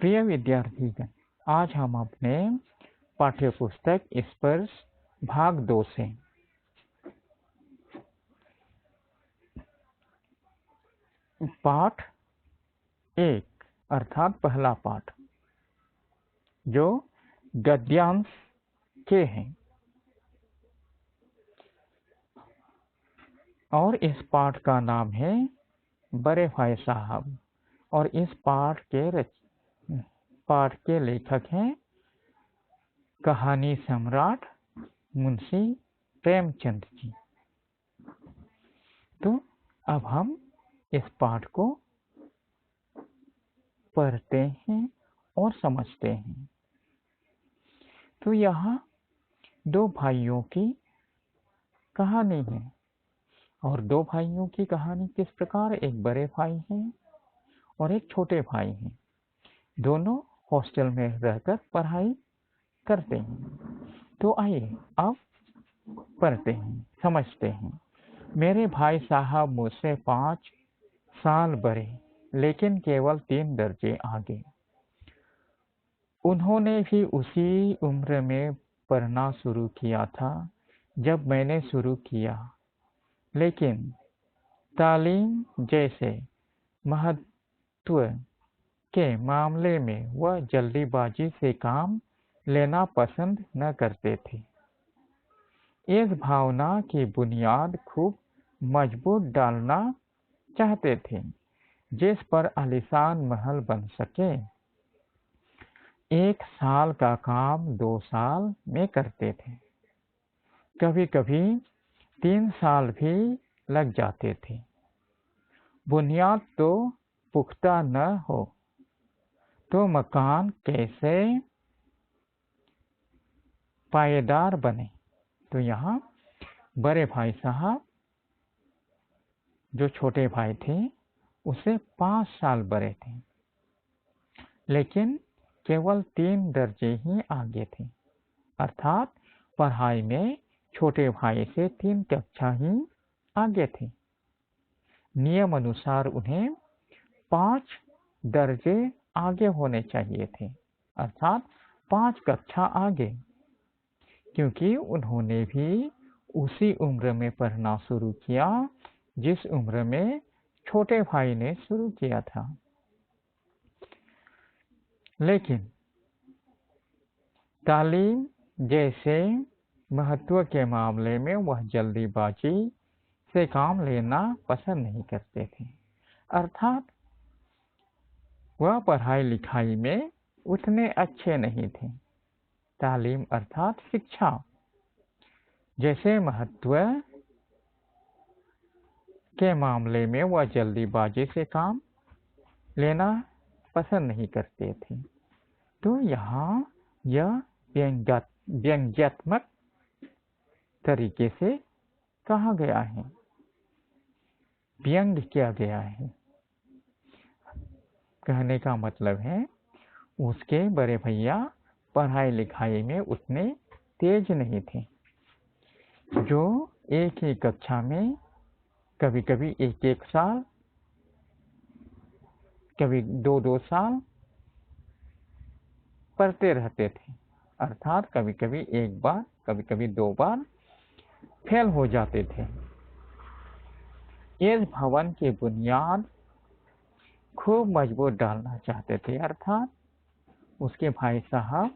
प्रिय विद्यार्थीगण, आज हम अपने पाठ्य पुस्तक स्पर्श भाग 2 से पाठ 1 अर्थात पहला पाठ जो गद्यांश के हैं और इस पाठ का नाम है बड़े भाई साहब। और इस पाठ के लेखक हैं कहानी सम्राट मुंशी प्रेमचंद जी। तो अब हम इस पाठ को पढ़ते हैं और समझते हैं। तो यहाँ दो भाइयों की कहानी है और दो भाइयों की कहानी किस प्रकार, एक बड़े भाई हैं और एक छोटे भाई हैं। दोनों हॉस्टल में रहकर पढ़ाई करते हैं। तो आइए अब पढ़ते हैं, समझते हैं। मेरे भाई साहब मुझसे 5 साल बड़े, लेकिन केवल 3 दर्जे आगे। उन्होंने भी उसी उम्र में पढ़ना शुरू किया था जब मैंने शुरू किया, लेकिन तालीम जैसे महत्व के मामले में वह जल्दीबाजी से काम लेना पसंद न करते थे। इस भावना की बुनियाद खूब मजबूत डालना चाहते थे जिस पर आलीशान महल बन सके। 1 साल का काम 2 साल में करते थे, कभी कभी 3 साल भी लग जाते थे। बुनियाद तो पुख्ता न हो तो मकान कैसे पायेदार बने। तो यहाँ बड़े भाई साहब जो छोटे भाई थे उसे 5 साल बड़े थे, लेकिन केवल 3 दर्जे ही आगे थे, अर्थात पढ़ाई में छोटे भाई से 3 कक्षा ही आगे थे। नियम अनुसार उन्हें 5 दर्जे आगे होने चाहिए थे, अर्थात 5 कक्षा आगे, क्योंकि उन्होंने भी उसी उम्र में पढ़ना शुरू किया जिस उम्र में छोटे भाई ने शुरू किया था। लेकिन तालीम जैसे महत्व के मामले में वह जल्दीबाजी से काम लेना पसंद नहीं करते थे, अर्थात वह पढ़ाई लिखाई में उतने अच्छे नहीं थे। तालीम अर्थात शिक्षा जैसे महत्व के मामले में वह जल्दीबाजी से काम लेना पसंद नहीं करते थे। तो यहाँ यह व्यंग्यात्मक तरीके से कहा गया है, व्यंग्य किया गया है। कहने का मतलब है उसके बड़े भैया पढ़ाई लिखाई में उतने तेज नहीं थे, जो एक ही कक्षा में कभी कभी 1-1 साल, कभी 2-2 साल पढ़ते रहते थे, अर्थात कभी कभी 1 बार, कभी कभी 2 बार फेल हो जाते थे। इस भवन की बुनियाद खूब मजबूत डालना चाहते थे, अर्थात उसके भाई साहब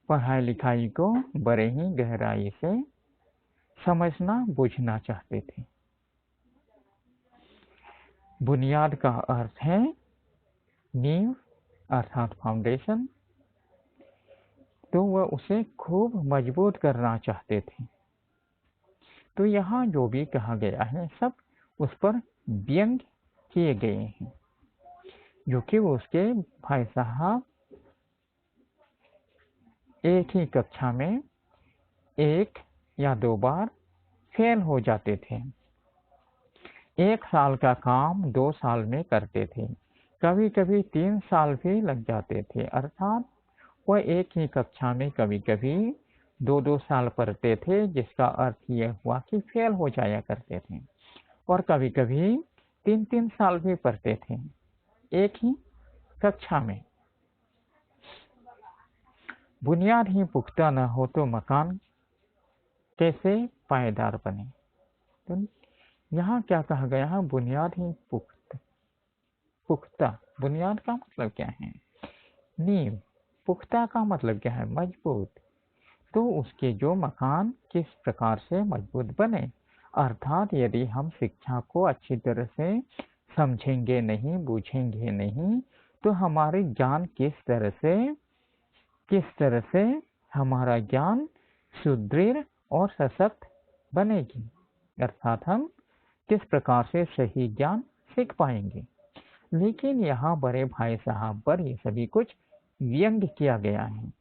पढ़ाई लिखाई को बड़े ही गहराई से समझना बूझना चाहते थे। बुनियाद का अर्थ है नींव अर्थात फाउंडेशन, तो वह उसे खूब मजबूत करना चाहते थे। तो यहाँ जो भी कहा गया है सब उस पर व्यंग्य किए गए हैं, जो कि उसके भाई साहब एक ही कक्षा में 1 या 2 बार फेल हो जाते थे। 1 साल का काम 2 साल में करते थे, कभी कभी 3 साल भी लग जाते थे, अर्थात वह एक ही कक्षा में कभी कभी 2-2 साल पढ़ते थे, जिसका अर्थ यह हुआ कि फेल हो जाया करते थे। और कभी कभी 3-3 साल भी पढ़ते थे एक ही कक्षा में। बुनियाद ही पुख्ता न हो तो मकान कैसे पायदार बने। तो यहाँ क्या कहा गया है, बुनियाद ही पुख्ता। बुनियाद का मतलब क्या है, नींव। पुख्ता का मतलब क्या है, मजबूत। तो उसके जो मकान किस प्रकार से मजबूत बने, अर्थात यदि हम शिक्षा को अच्छी तरह से समझेंगे नहीं, बूझेंगे नहीं, तो हमारी ज्ञान किस तरह से हमारा ज्ञान सुदृढ़ और सशक्त बनेगी, अर्थात हम किस प्रकार से सही ज्ञान सीख पाएंगे। लेकिन यहाँ बड़े भाई साहब पर ये सभी कुछ व्यंग किया गया है।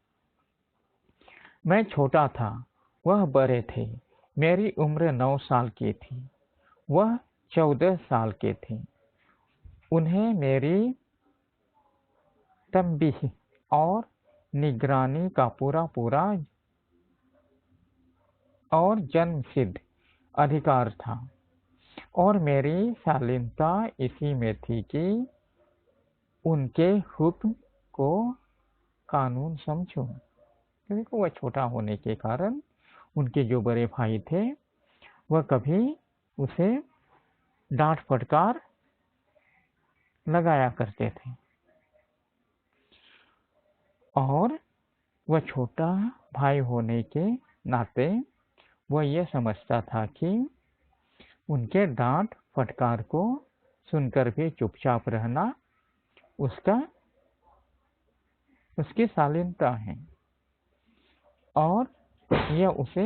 मैं छोटा था, वह बड़े थे। मेरी उम्र 9 साल की थी, वह 14 साल के थे। उन्हें मेरी तंबीह और निगरानी का पूरा और जन्मसिद्ध अधिकार था, और मेरी शालीनता इसी में थी कि उनके हुक्म को कानून समझूं। देखो, वह छोटा होने के कारण उनके जो बड़े भाई थे वह कभी उसे डांट फटकार लगाया करते थे, और वह छोटा भाई होने के नाते वह यह समझता था कि उनके डांट फटकार को सुनकर भी चुपचाप रहना उसकी शालीनता है, और यह उसे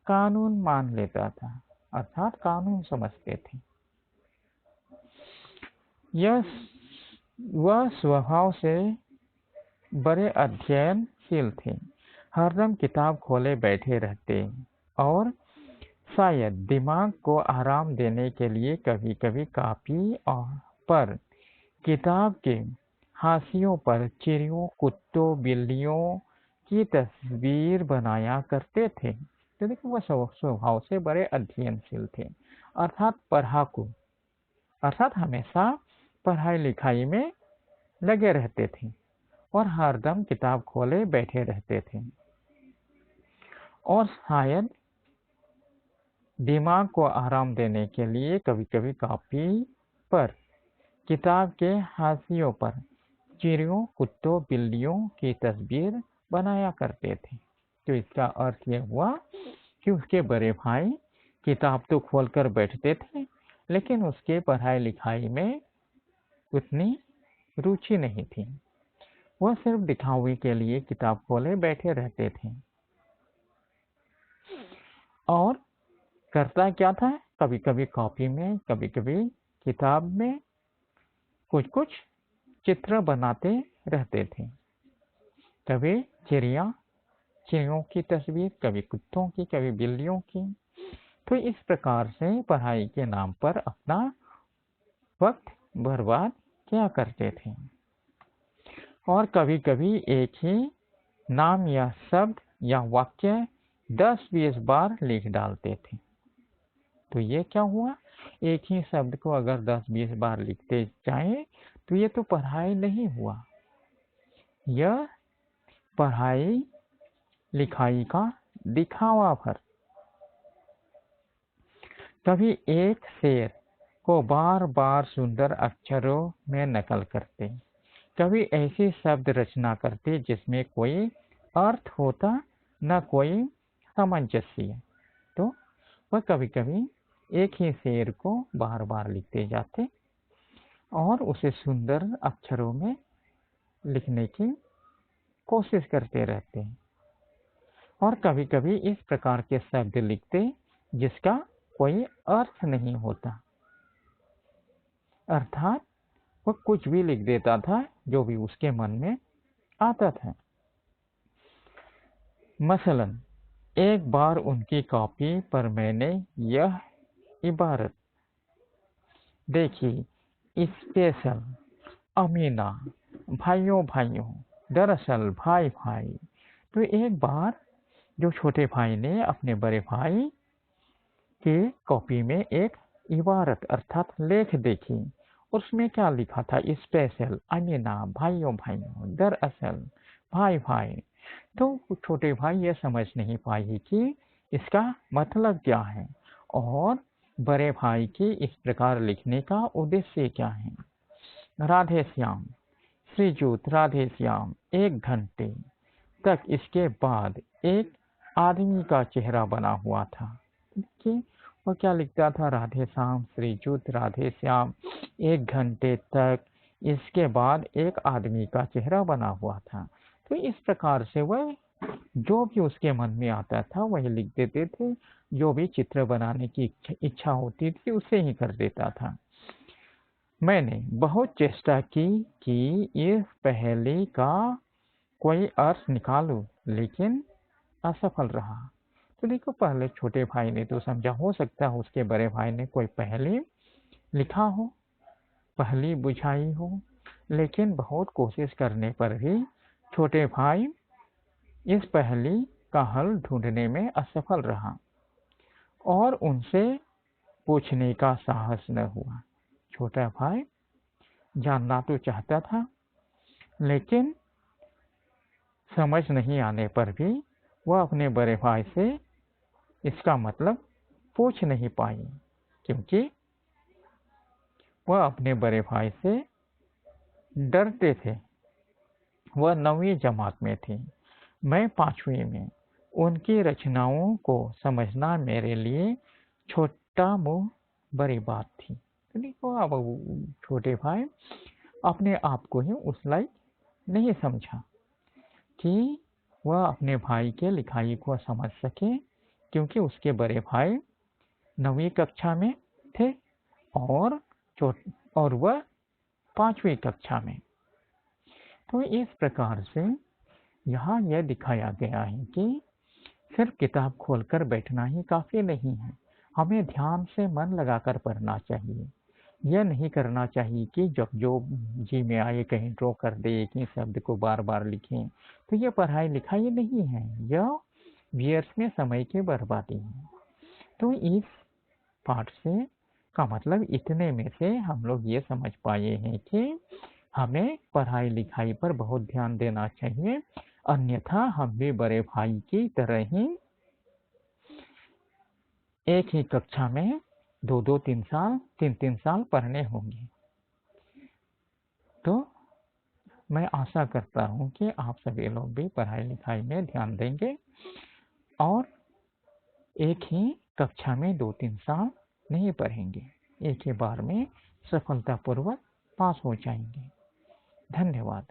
कानून मान लेता था, अर्थात कानून समझते थे। वह स्वभाव से बड़े अध्ययनशील थे, हरदम किताब खोले बैठे रहते, और शायद दिमाग को आराम देने के लिए कभी कभी कॉपी पर किताब के हाशियों पर चिड़ियों, कुत्तों, बिल्लियों की तस्वीर बनाया करते थे। तो देखो, वह स्वभाव से बड़े अध्ययनशील थे, अर्थात पढ़ाकू, अर्थात हमेशा पढ़ाई लिखाई में लगे रहते थे और हरदम किताब खोले बैठे रहते थे, और शायद दिमाग को आराम देने के लिए कभी कभी कॉपी पर किताब के हाशियों पर चिड़ियों, कुत्तों, बिल्लियों की तस्वीर बनाया करते थे। तो इसका अर्थ यह हुआ कि उसके बड़े भाई किताब तो खोलकर बैठते थे, लेकिन उसके पढ़ाई लिखाई में उतनी रुचि नहीं थी। वह सिर्फ दिखावे के लिए किताब खोले बैठे रहते थे, और करता क्या था, कभी कभी कॉपी में, कभी कभी किताब में कुछ चित्र बनाते रहते थे। कभी चिड़ियों की तस्वीर, कभी कुत्तों की, कभी बिल्लियों की। तो इस प्रकार से पढ़ाई के नाम पर अपना वक्त बर्बाद किया करते थे, और कभी कभी एक ही नाम या शब्द या वाक्य 10-20 बार लिख डालते थे। तो ये क्या हुआ, एक ही शब्द को अगर 10-20 बार लिखते जाएं तो ये तो पढ़ाई नहीं हुआ, यह पढ़ाई लिखाई का दिखावा भर। कभी एक शेर को बार बार सुंदर अक्षरों में नकल करते, कभी ऐसी शब्द रचना करते जिसमें कोई अर्थ होता न कोई सामंजस्य। तो वह कभी कभी एक ही शेर को बार बार लिखते जाते और उसे सुंदर अक्षरों में लिखने की कोशिश करते रहते हैं, और कभी कभी इस प्रकार के शब्द लिखते जिसका कोई अर्थ नहीं होता, अर्थात वह कुछ भी लिख देता था जो भी उसके मन में आता था। मसलन एक बार उनकी कॉपी पर मैंने यह इबारत देखी, स्पेशल, अमीना, भाइयों भाइयों, दरअसल भाई भाई। तो एक बार जो छोटे भाई ने अपने बड़े भाई के कॉपी में एक इबारत अर्थात लेख देखी, उसमें क्या लिखा था? स्पेशल, अमीना, भाइयों भाइयों, दरअसल, भाई भाई। तो छोटे भाई ये समझ नहीं पाए कि इसका मतलब क्या है और बड़े भाई के इस प्रकार लिखने का उद्देश्य क्या है। राधे श्याम, श्रीजुत राधे श्याम, 1 घंटे तक इसके बाद एक आदमी का चेहरा बना हुआ था। देखिए वो क्या लिखता था? राधे श्याम, श्रीजुत राधे श्याम, 1 घंटे तक इसके बाद एक आदमी का चेहरा बना हुआ था। तो इस प्रकार से वह जो भी उसके मन में आता था वही लिख देते थे। जो भी चित्र बनाने की इच्छा होती थी उसे ही कर देता था। मैंने बहुत चेष्टा की कि इस पहेली का कोई अर्थ निकालूं, लेकिन असफल रहा। तो देखो पहले छोटे भाई ने तो समझा, हो सकता है उसके बड़े भाई ने कोई पहेली लिखा हो, पहेली बुझाई हो, लेकिन बहुत कोशिश करने पर भी छोटे भाई इस पहेली का हल ढूंढने में असफल रहा और उनसे पूछने का साहस न हुआ। छोटा भाई जानना तो चाहता था, लेकिन समझ नहीं आने पर भी वह अपने बड़े भाई से इसका मतलब पूछ नहीं पाई, क्योंकि वह अपने बड़े भाई से डरते थे। वह 9वीं जमात में थी, मैं 5वीं में। उनकी रचनाओं को समझना मेरे लिए छोटा मुँह बड़ी बात थी। तो देखो अब छोटे भाई अपने आप को ही उस लायक नहीं समझा कि वह अपने भाई के लिखाई को समझ सके, क्योंकि उसके बड़े भाई 9वीं कक्षा में थे और वह 5वीं कक्षा में। तो इस प्रकार से यहाँ यह दिखाया गया है कि सिर्फ किताब खोलकर बैठना ही काफ़ी नहीं है, हमें ध्यान से मन लगाकर पढ़ना चाहिए। यह नहीं करना चाहिए कि जब जो जी में आए कहीं ड्रॉ कर दे, एक ही शब्द को बार बार लिखें। तो यह पढ़ाई लिखाई नहीं है, यह व्यर्थ में समय की बर्बादी है। तो इस पाठ से का मतलब इतने में से हम लोग ये समझ पाए हैं कि हमें पढ़ाई लिखाई पर बहुत ध्यान देना चाहिए, अन्यथा हम भी बड़े भाई की तरह ही एक ही कक्षा में 2-2 3 साल 3-3 साल पढ़ने होंगे। तो मैं आशा करता हूँ कि आप सभी लोग भी पढ़ाई लिखाई में ध्यान देंगे और एक ही कक्षा में 2-3 साल नहीं पढ़ेंगे, एक ही बार में सफलतापूर्वक पास हो जाएंगे। धन्यवाद।